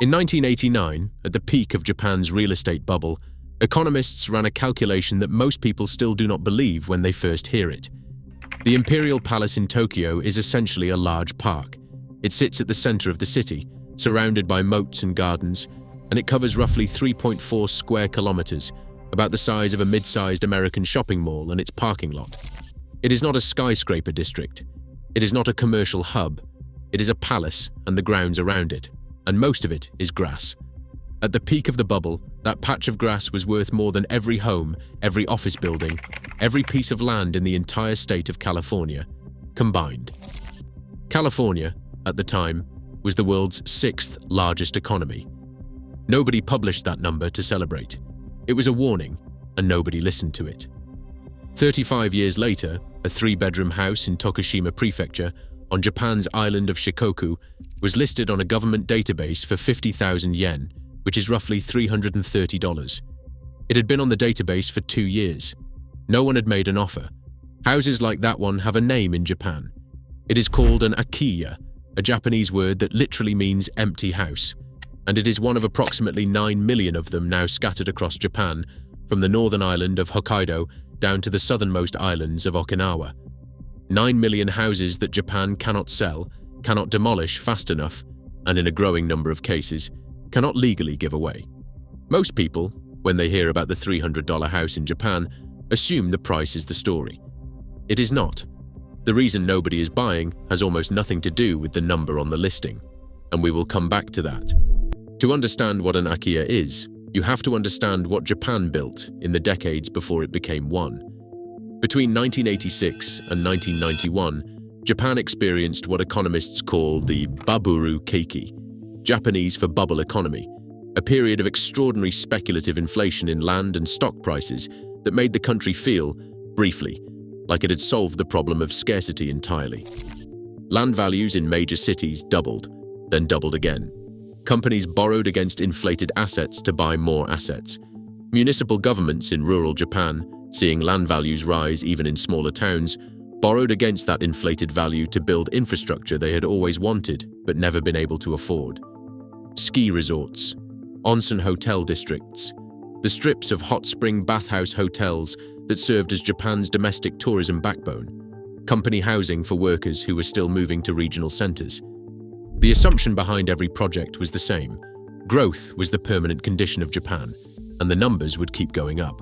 In 1989, at the peak of Japan's real estate bubble, economists ran a calculation that most people still do not believe when they first hear it. The Imperial Palace in Tokyo is essentially a large park. It sits at the center of the city, surrounded by moats and gardens, and it covers roughly 3.4 square kilometers, about the size of a mid-sized American shopping mall and its parking lot. It is not a skyscraper district. It is not a commercial hub. It is a palace and the grounds around it, and most of it is grass. At the peak of the bubble, that patch of grass was worth more than every home, every office building, every piece of land in the entire state of California, combined. California, at the time, was the world's 6th largest economy. Nobody published that number to celebrate. It was a warning, and nobody listened to it. 35 years later, a 3-bedroom house in Tokushima Prefecture, on Japan's island of Shikoku, was listed on a government database for 50,000 yen, which is roughly $330. It had been on the database for 2 years. No one had made an offer. Houses like that one have a name in Japan. It is called an akiya, a Japanese word that literally means empty house, and it is one of approximately 9 million of them now scattered across Japan, from the northern island of Hokkaido down to the southernmost islands of Okinawa. 9 million houses that Japan cannot sell, cannot demolish fast enough, and in a growing number of cases, cannot legally give away. Most people, when they hear about the $300 house in Japan, assume the price is the story. It is not. The reason nobody is buying has almost nothing to do with the number on the listing, and we will come back to that. To understand what an akiya is, you have to understand what Japan built in the decades before it became one. Between 1986 and 1991, Japan experienced what economists call the baburu keiki, Japanese for bubble economy, a period of extraordinary speculative inflation in land and stock prices that made the country feel, briefly, like it had solved the problem of scarcity entirely. Land values in major cities doubled, then doubled again. Companies borrowed against inflated assets to buy more assets. Municipal governments in rural Japan, seeing land values rise even in smaller towns, borrowed against that inflated value to build infrastructure they had always wanted but never been able to afford. Ski resorts, onsen hotel districts, the strips of hot spring bathhouse hotels that served as Japan's domestic tourism backbone, company housing for workers who were still moving to regional centers. The assumption behind every project was the same. Growth was the permanent condition of Japan, and the numbers would keep going up.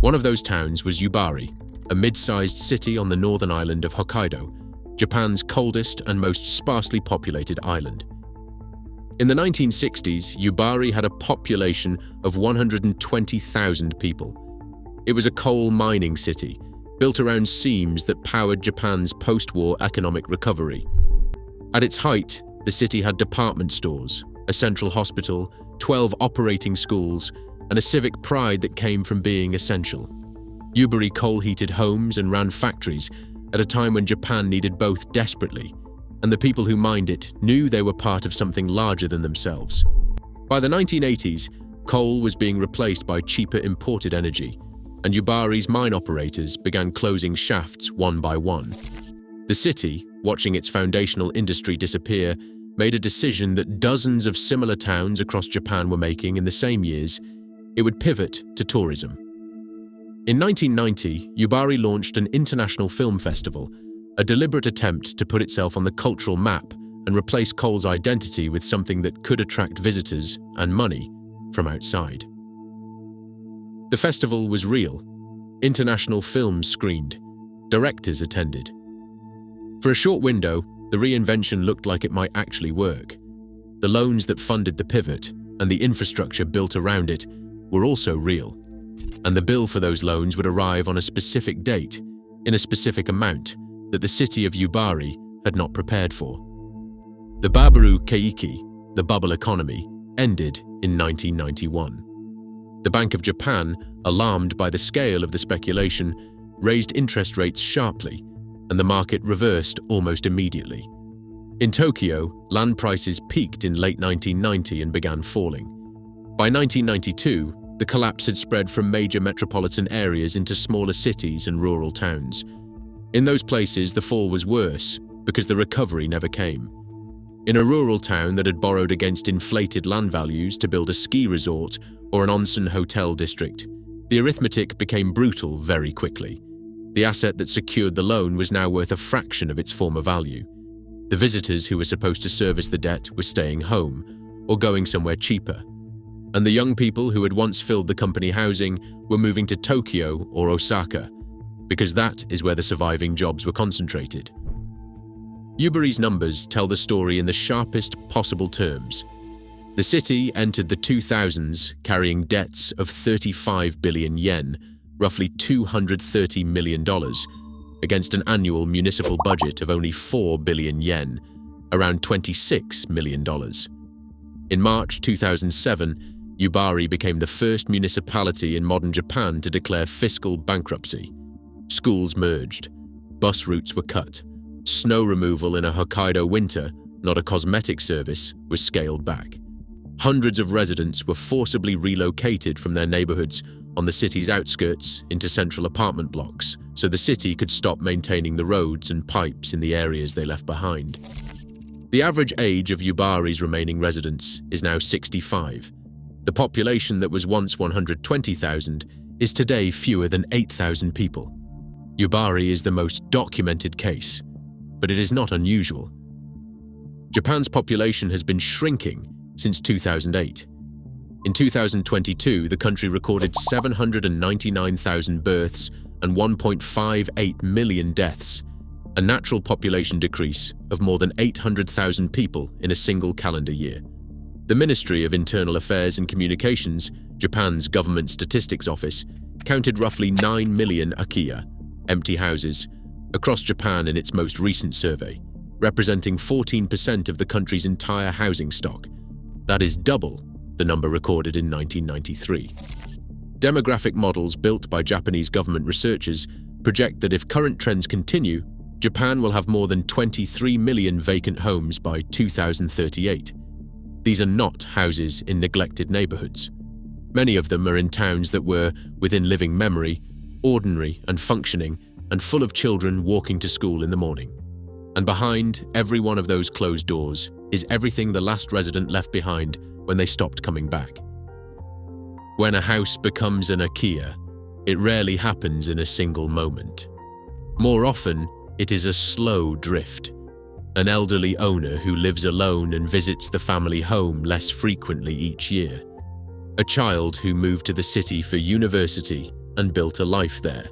One of those towns was Yubari, a mid-sized city on the northern island of Hokkaido, Japan's coldest and most sparsely populated island. In the 1960s, Yubari had a population of 120,000 people. It was a coal mining city, built around seams that powered Japan's post-war economic recovery. At its height, the city had department stores, a central hospital, 12 operating schools, and a civic pride that came from being essential. Yubari coal-heated homes and ran factories at a time when Japan needed both desperately, and the people who mined it knew they were part of something larger than themselves. By the 1980s, coal was being replaced by cheaper imported energy, and Yubari's mine operators began closing shafts one by one. The city, watching its foundational industry disappear, made a decision that dozens of similar towns across Japan were making in the same years. It would pivot to tourism. In 1990, Yubari launched an international film festival, a deliberate attempt to put itself on the cultural map and replace coal's identity with something that could attract visitors and money from outside. The festival was real. International films screened. Directors attended. For a short window, the reinvention looked like it might actually work. The loans that funded the pivot and the infrastructure built around it were also real, and the bill for those loans would arrive on a specific date, in a specific amount, that the city of Yubari had not prepared for. The baburu keiki, the bubble economy, ended in 1991. The Bank of Japan, alarmed by the scale of the speculation, raised interest rates sharply, and the market reversed almost immediately. In Tokyo, land prices peaked in late 1990 and began falling. By 1992, the collapse had spread from major metropolitan areas into smaller cities and rural towns. In those places, the fall was worse because the recovery never came. In a rural town that had borrowed against inflated land values to build a ski resort or an onsen hotel district, the arithmetic became brutal very quickly. The asset that secured the loan was now worth a fraction of its former value. The visitors who were supposed to service the debt were staying home or going somewhere cheaper. And the young people who had once filled the company housing were moving to Tokyo or Osaka, because that is where the surviving jobs were concentrated. Yubari's numbers tell the story in the sharpest possible terms. The city entered the 2000s carrying debts of 35 billion yen, roughly $230 million, against an annual municipal budget of only 4 billion yen, around $26 million. In March 2007, Yubari became the first municipality in modern Japan to declare fiscal bankruptcy. Schools merged, bus routes were cut, snow removal in a Hokkaido winter, not a cosmetic service, was scaled back. Hundreds of residents were forcibly relocated from their neighborhoods on the city's outskirts into central apartment blocks, so the city could stop maintaining the roads and pipes in the areas they left behind. The average age of Yubari's remaining residents is now 65. The population that was once 120,000 is today fewer than 8,000 people. Yubari is the most documented case, but it is not unusual. Japan's population has been shrinking since 2008. In 2022, the country recorded 799,000 births and 1.58 million deaths, a natural population decrease of more than 800,000 people in a single calendar year. The Ministry of Internal Affairs and Communications, Japan's government statistics office, counted roughly 9 million akiya, empty houses, across Japan in its most recent survey, representing 14% of the country's entire housing stock. That is double the number recorded in 1993. Demographic models built by Japanese government researchers project that if current trends continue, Japan will have more than 23 million vacant homes by 2038. These are not houses in neglected neighborhoods. Many of them are in towns that were, within living memory, ordinary and functioning, and full of children walking to school in the morning. And behind every one of those closed doors is everything the last resident left behind when they stopped coming back. When a house becomes an akiya, it rarely happens in a single moment. More often, it is a slow drift. An elderly owner who lives alone and visits the family home less frequently each year. A child who moved to the city for university and built a life there.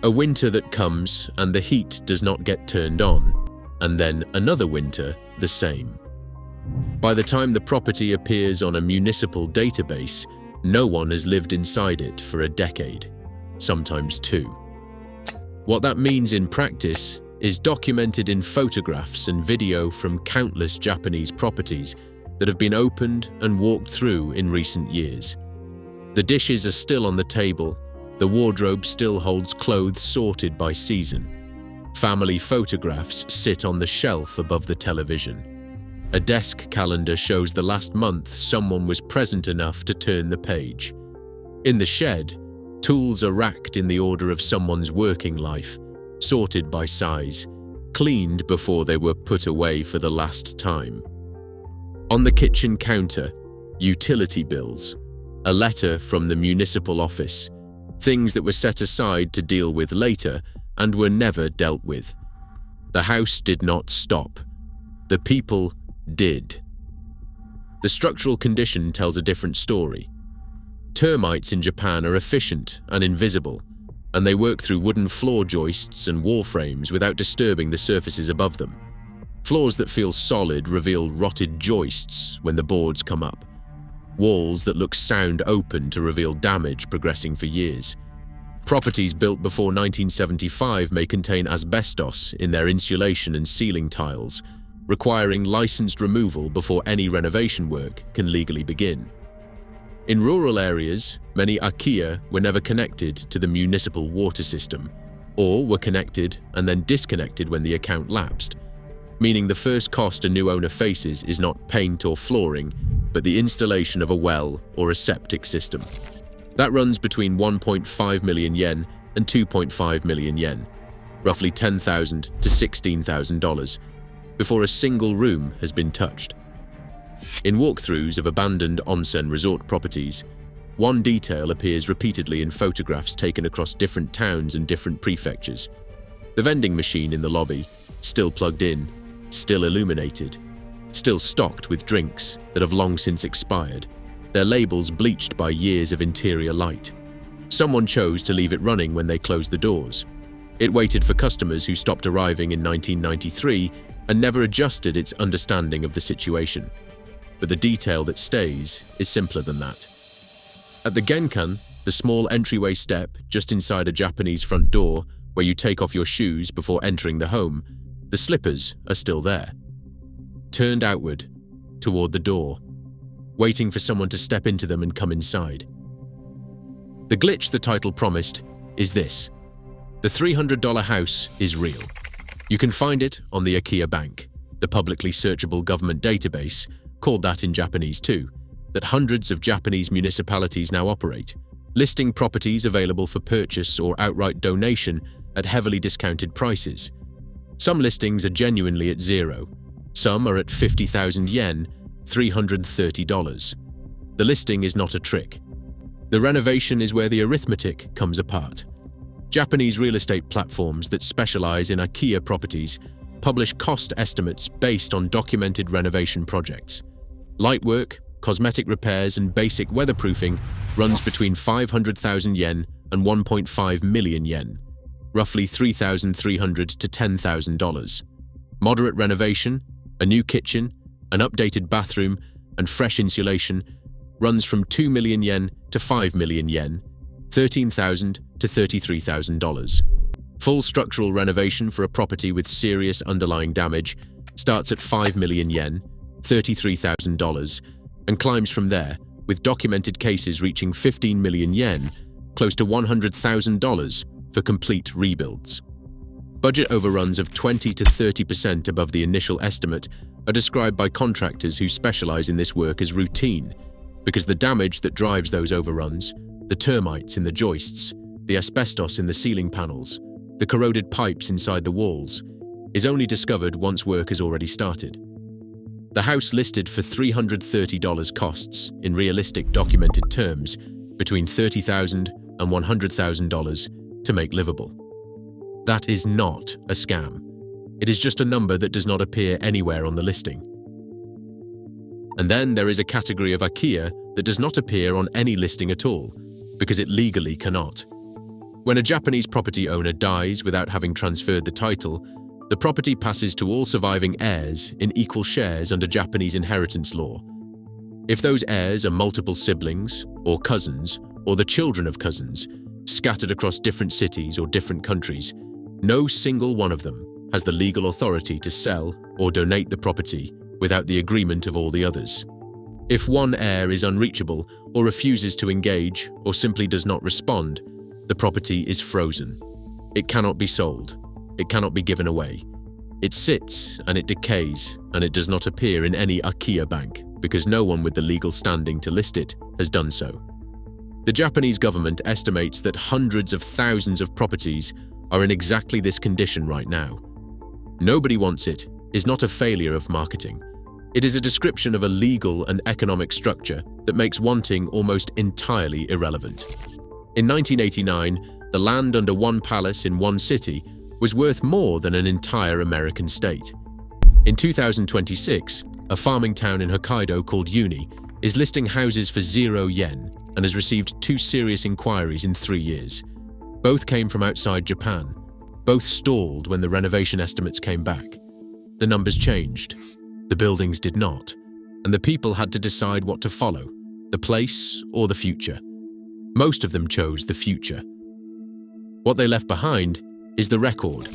A winter that comes and the heat does not get turned on, and then another winter the same. By the time the property appears on a municipal database, no one has lived inside it for a decade, sometimes two. What that means in practice is documented in photographs and video from countless Japanese properties that have been opened and walked through in recent years. The dishes are still on the table, the wardrobe still holds clothes sorted by season. Family photographs sit on the shelf above the television. A desk calendar shows the last month someone was present enough to turn the page. In the shed, tools are racked in the order of someone's working life, sorted by size, cleaned before they were put away for the last time. On the kitchen counter, utility bills, a letter from the municipal office, things that were set aside to deal with later and were never dealt with. The house did not stop. The people did. The structural condition tells a different story. Termites in Japan are efficient and invisible, and they work through wooden floor joists and wall frames without disturbing the surfaces above them. Floors that feel solid reveal rotted joists when the boards come up. Walls that look sound open to reveal damage progressing for years. Properties built before 1975 may contain asbestos in their insulation and ceiling tiles, requiring licensed removal before any renovation work can legally begin. In rural areas, many akiya were never connected to the municipal water system, or were connected and then disconnected when the account lapsed, meaning the first cost a new owner faces is not paint or flooring, but the installation of a well or a septic system. That runs between 1.5 million yen and 2.5 million yen, roughly $10,000 to $16,000, before a single room has been touched. In walkthroughs of abandoned onsen resort properties, one detail appears repeatedly in photographs taken across different towns and different prefectures. The vending machine in the lobby, still plugged in, still illuminated, still stocked with drinks that have long since expired, their labels bleached by years of interior light. Someone chose to leave it running when they closed the doors. It waited for customers who stopped arriving in 1993 and never adjusted its understanding of the situation. But the detail that stays is simpler than that. At the genkan, the small entryway step just inside a Japanese front door where you take off your shoes before entering the home, the slippers are still there, turned outward, toward the door, waiting for someone to step into them and come inside. The glitch the title promised is this: the $300 house is real. You can find it on the Akiya Bank, the publicly searchable government database, called that in Japanese too, that hundreds of Japanese municipalities now operate, listing properties available for purchase or outright donation at heavily discounted prices. Some listings are genuinely at zero. Some are at 50,000 yen, $330. The listing is not a trick. The renovation is where the arithmetic comes apart. Japanese real estate platforms that specialize in akiya properties publish cost estimates based on documented renovation projects. Light work, cosmetic repairs, and basic weatherproofing runs between 500,000 yen and 1.5 million yen, roughly $3,300 to $10,000. Moderate renovation, a new kitchen, an updated bathroom, and fresh insulation runs from 2 million yen to 5 million yen, $13,000 to $33,000. Full structural renovation for a property with serious underlying damage starts at 5 million yen, $33,000, and climbs from there, with documented cases reaching 15 million yen, close to $100,000 for complete rebuilds. Budget overruns of 20 to 30% above the initial estimate are described by contractors who specialize in this work as routine, because the damage that drives those overruns, the termites in the joists, the asbestos in the ceiling panels, the corroded pipes inside the walls, is only discovered once work has already started. The house listed for $330 costs, in realistic documented terms, between $30,000 and $100,000 to make livable. That is not a scam. It is just a number that does not appear anywhere on the listing. And then there is a category of akiya that does not appear on any listing at all, because it legally cannot. When a Japanese property owner dies without having transferred the title, the property passes to all surviving heirs in equal shares under Japanese inheritance law. If those heirs are multiple siblings, or cousins, or the children of cousins, scattered across different cities or different countries, no single one of them has the legal authority to sell or donate the property without the agreement of all the others. If one heir is unreachable or refuses to engage or simply does not respond, the property is frozen. It cannot be sold. It cannot be given away. It sits and it decays, and it does not appear in any akiya bank because no one with the legal standing to list it has done so. The Japanese government estimates that hundreds of thousands of properties are in exactly this condition right now. Nobody wants it is not a failure of marketing. It is a description of a legal and economic structure that makes wanting almost entirely irrelevant. In 1989, the land under one palace in one city was worth more than an entire American state. In 2026, a farming town in Hokkaido called Uni is listing houses for 0 yen and has received 2 serious inquiries in 3 years. Both came from outside Japan. Both stalled when the renovation estimates came back. The numbers changed. The buildings did not. And the people had to decide what to follow, the place or the future. Most of them chose the future. What they left behind is the record,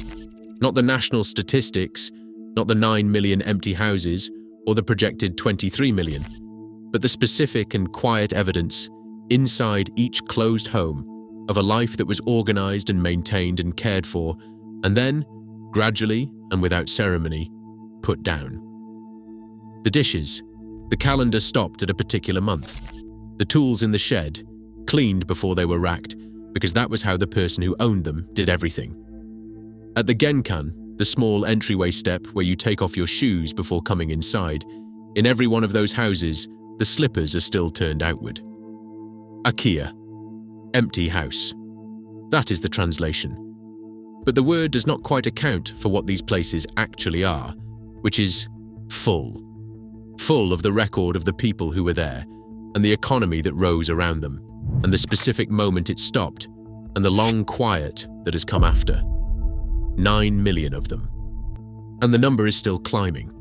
not the national statistics, not the 9 million empty houses or the projected 23 million, but the specific and quiet evidence inside each closed home of a life that was organized and maintained and cared for, and then, gradually and without ceremony, put down. The dishes, the calendar stopped at a particular month. The tools in the shed, cleaned before they were racked, because that was how the person who owned them did everything. At the genkan, the small entryway step where you take off your shoes before coming inside, in every one of those houses, the slippers are still turned outward. Akiya, empty house. That is the translation. But the word does not quite account for what these places actually are, which is full. Full of the record of the people who were there, and the economy that rose around them, and the specific moment it stopped, and the long quiet that has come after. 9 million of them. And the number is still climbing.